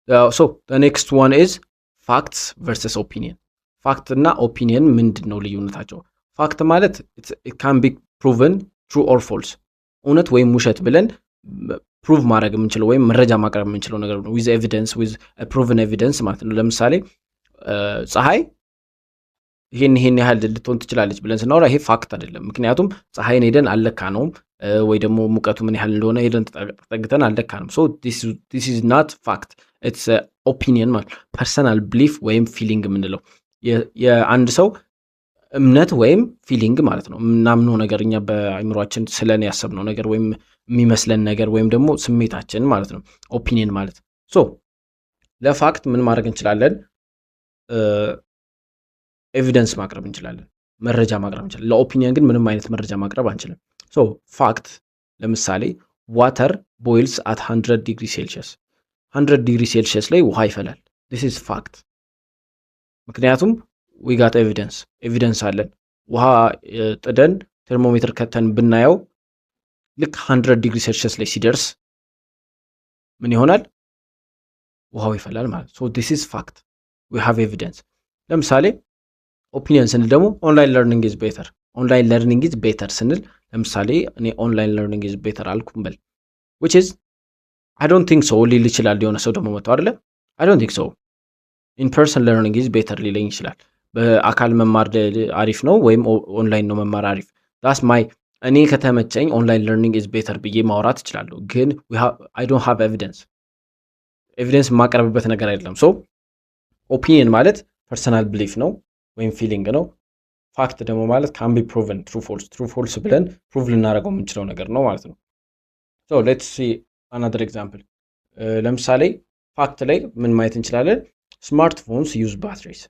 So the next one is facts versus opinion. ፋክት እና ኦፒኒየን ምንድን ነው ልዩነታቸው? ፋክት ማለት it can be proven true or false እውነት ወይም ውሸት ብለን ፕሩቭ ማድረግ የምንችለው ወይም መረጃ ማቅረብ የምንችለው ነገር ነው with evidence with a proven evidence ማለት ነው። ለምሳሌ ፀሐይ ይሄን ያህል ልትሆን ትችላለች ብለን ስናወራ ይሄ ፋክት አይደለም። ምክንያቱም ፀሐይን ሄደን አለካ ነው ወይ ደግሞ ሙቀቱ ምን ያህል እንደሆነ ሄደን ተጠግተን አለካ ነው። so this is not fact, it's a opinion ማለት personal belief ወይም feeling የምንለው የአንድ ሰው እምነት ወይም ፊሊንግ ማለት ነው። ምናምነው ነገር እኛ በአእምሮአችን ስለኔ ያሰብነው ነገር ወይም የሚመስለን ነገር ወይም ደግሞ ስሜታችን ማለት ነው ኦፒኒየን ማለት። ሶ ለፋክት ምን ማድረግ እንችላለን? ኤቪደንስ ማቅረብ እንችላለን፣ መረጃ ማቅረብ እንችላለን። ለኦፒኒየን ግን ምንም አይነት መረጃ ማቅረብ አንችልም። ሶ ፋክት ለምሳሌ ዋተር ቦይልስ አት 100 ዲግሪ ሴልሺየስ 100 ዲግሪ ሴልሺየስ ላይ ውሃ ይፈላል። this is fact ምክንያቱም we got ኤቪደንስ አለን። ውሃ ጥደን ቴርሞሜትር ከተን ብናየው ልክ 100 ዲግሪ ሴልሺየስ ላይ ሲደርስ ምን ይሆናል? ውሃው ይፈላል ማለት። so this is fact, we have evidence። ለምሳሌ ኦፒኒየን ስንል ደግሞ ኦንላይን ለርኒንግ ኢዝ ቤተር ኦንላይን ለርኒንግ ኢዝ ቤተር ስንል ለምሳሌ እኔ ኦንላይን ለርኒንግ ኢዝ ቤተር አልኩም በል which is I don't think so ሊል ይችላል። የሆነ ሰው ደግሞ መጥቶ አይደለ I don't think so in person learning is better ሊለኝ ይችላል። በአካል መማር አሪፍ ነው ወይም ኦንላይን ነው መማር አሪፍ። that's my እኔ ከተመቸኝ ኦንላይን ለርኒንግ ኢዝ ቤተር ብዬ ማውራት እችላለሁ። ግን I don't have ኤቪደንስ የማቀርብበት ነገር አይደለም። ሶ ኦፒኒየን ማለት ፐርሰናል ብሊፍ ነው ወይም ፊሊንግ ነው። ፋክት ደግሞ ማለት ካን ቢ ፕሩቨን ትሩ ፎልስ ብለን ፕሩቭ ልናደርገው የምንችለው ነገር ነው ማለት ነው። ሶ ሌትስ ሲ አናዘር ኤግዛምፕል። ለምሳሌ ፋክት ላይ ምን ማየት እንችላለን? ስማርትፎንስ ዩዝ ባትሪስ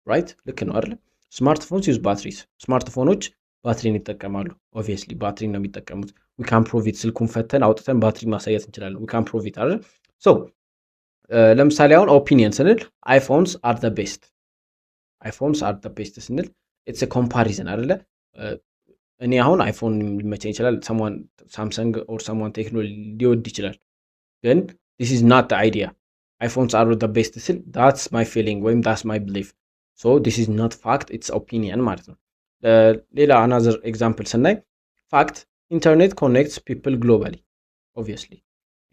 ራይት። ልክ ነው አይደል? ስማርትፎንስ ዩዝ ባትሪስ። ስማርትፎኖች ባትሪን ይጠቀማሉ። ኦብቪየስሊ ባትሪን ነው የሚጠቀሙት። ዊ ካን ፕሩቭ ኢት። ስልኩን ፈተን አውጥተን ባትሪ ማሳየት እንችላለን። ዊ ካን ፕሩቭ ኢት አይደል? ሶ ለምሳሌ አሁን ኦፒኒየን ስንል አይፎንስ አር ዘ ቤስት ስንል ኢትስ ኮምፓሪዝን አይደለ? እኔ አሁን አይፎን ሊመቸኝ ይችላል፣ ሰሞን ሳምሰንግ ኦር ሰሞን ቴክኖ ሊወድ ይችላል። ግን this is not the idea. iPhones are the best ስል that's my feeling ወይም that's my belief. so this is not fact, it's opinion ማለት ነው። ሌላ another example ስናይ fact internet connects people globally. obviously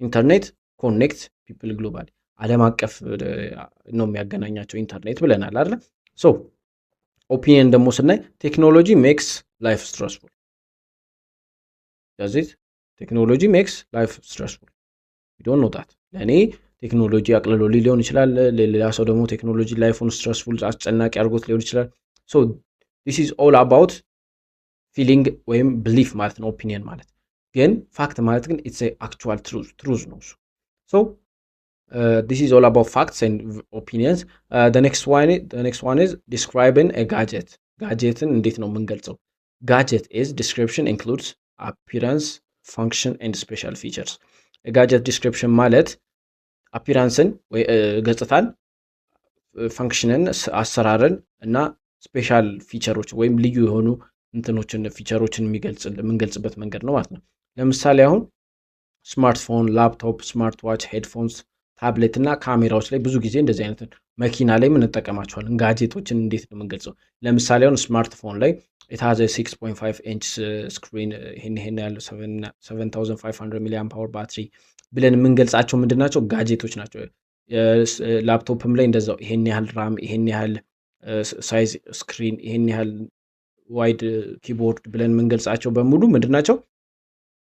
internet connects people globally ዓለም አቀፍ ነው የሚያገናኛቸው ኢንተርኔት ብለናል አይደል? so opinion ደግሞ ስናይ technology makes life stressful. does it? technology makes life stressful. we don't know that. ለኔ ቴክኖሎጂ አቅልሎ ሊሆን ይችላል። ሌላ ሰው ደግሞ ቴክኖሎጂ ላይፉን ስትረስፉል አስጨናቂ አድርጎት ሊሆን ይችላል። so this is all about feeling ወይም belief ማለት ነው ኦፒኒየን ማለት። ግን ፋክት ማለት ግን it's a actual truth ነው። so this is all about facts and opinions. the next one is describing a gadget. ጋጀትን እንዴት ነው የምንገልጸው? gadget is description includes appearance, function and special features. ጋጀት ዲስክሪፕሽን ማለት አፒራንስን ወይ ገጽታን፣ ፋንክሽንን፣ አሰራርን እና ስፔሻል ፊቸሮች ወይም ልዩ የሆኑ እንትኖችን ፊቸሮችን የምንገልጽበት መንገድ ነው ማለት ነው። ለምሳሌ አሁን ስማርትፎን፣ ላፕቶፕ፣ ስማርት ዋች፣ ሄድፎንስ፣ ታብሌት እና ካሜራዎች ላይ ብዙ ጊዜ እንደዚህ አይነት መኪና ላይ እንጠቀማቸዋለን። ጋጀቶችን እንዴት ነው የምንገልጸው? ለምሳሌ አሁን ስማርትፎን ላይ it has a 6.5 inch screen ይሄን ያለው 7500 ሚሊአምፕ አወር ባትሪ ብለን የምንገልጻቸው ምንድናቸው? ጋጀቶች ናቸው። ላፕቶፕም ላይ እንደዛው ይሄን ያህል ራም፣ ይሄን ያህል ሳይዝ ስክሪን፣ ይሄን ያህል ዋይድ ኪቦርድ ብለን የምንገልጻቸው በሙሉ ምንድናቸው?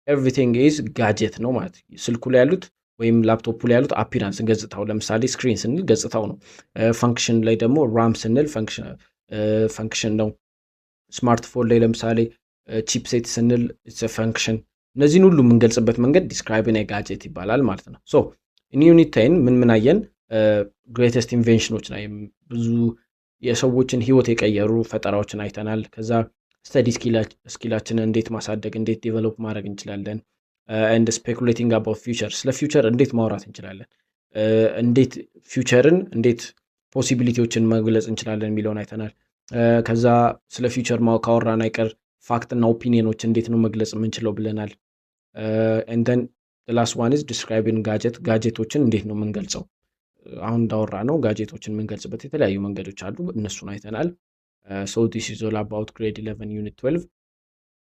ኤቭሪቲንግ ኢዝ ጋጀት ነው ማለት። ስልኩ ላይ ያሉት ወይም ላፕቶፑ ላይ ያሉት አፒራንስ ገጽታው፣ ለምሳሌ ስክሪን ስንል ገጽታው ነው። ፋንክሽን ላይ ደግሞ ራም ስንል ፋንክሽን ነው። ስማርትፎን ላይ ለምሳሌ ቺፕሴት ስንል ፈንክሽን። እነዚህን ሁሉ የምንገልጽበት መንገድ ዲስክራይብን ጋጀት ይባላል ማለት ነው። ሶ ዩኒት 10 ምን አየን? ግሬተስት ኢንቬንሽኖች ላይ ብዙ የሰዎችን ህይወት የቀየሩ ፈጠራዎችን አይተናል። ከዛ ስተዲ ስኪላችንን እንዴት ማሳደግ እንዴት ዴቨሎፕ ማድረግ እንችላለን። ኤንድ ስፔኩሌቲንግ አባውት ፊውቸር፣ ስለ ፊውቸር እንዴት ማውራት እንችላለን፣ እንዴት ፊውቸርን እንዴት ፖሲቢሊቲዎችን መግለጽ እንችላለን የሚለውን አይተናል። ከዛ ስለ ፊውቸር ካወራን አይቀር ፋክት እና ኦፒኒየኖች እንዴት ነው መግለጽ የምንችለው ብለናል። and then the last one is describing ጋጀቶችን እንዴት ነው የምንገልጸው? አሁን እንዳወራ ነው ጋጀቶችን የምንገልጽበት የተለያዩ መንገዶች አሉ። እነሱን አይተናል። ሶ ዲስ ኢዝ ኦል አባውት ግሬድ 11 ዩኒት 12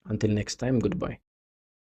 until next time goodbye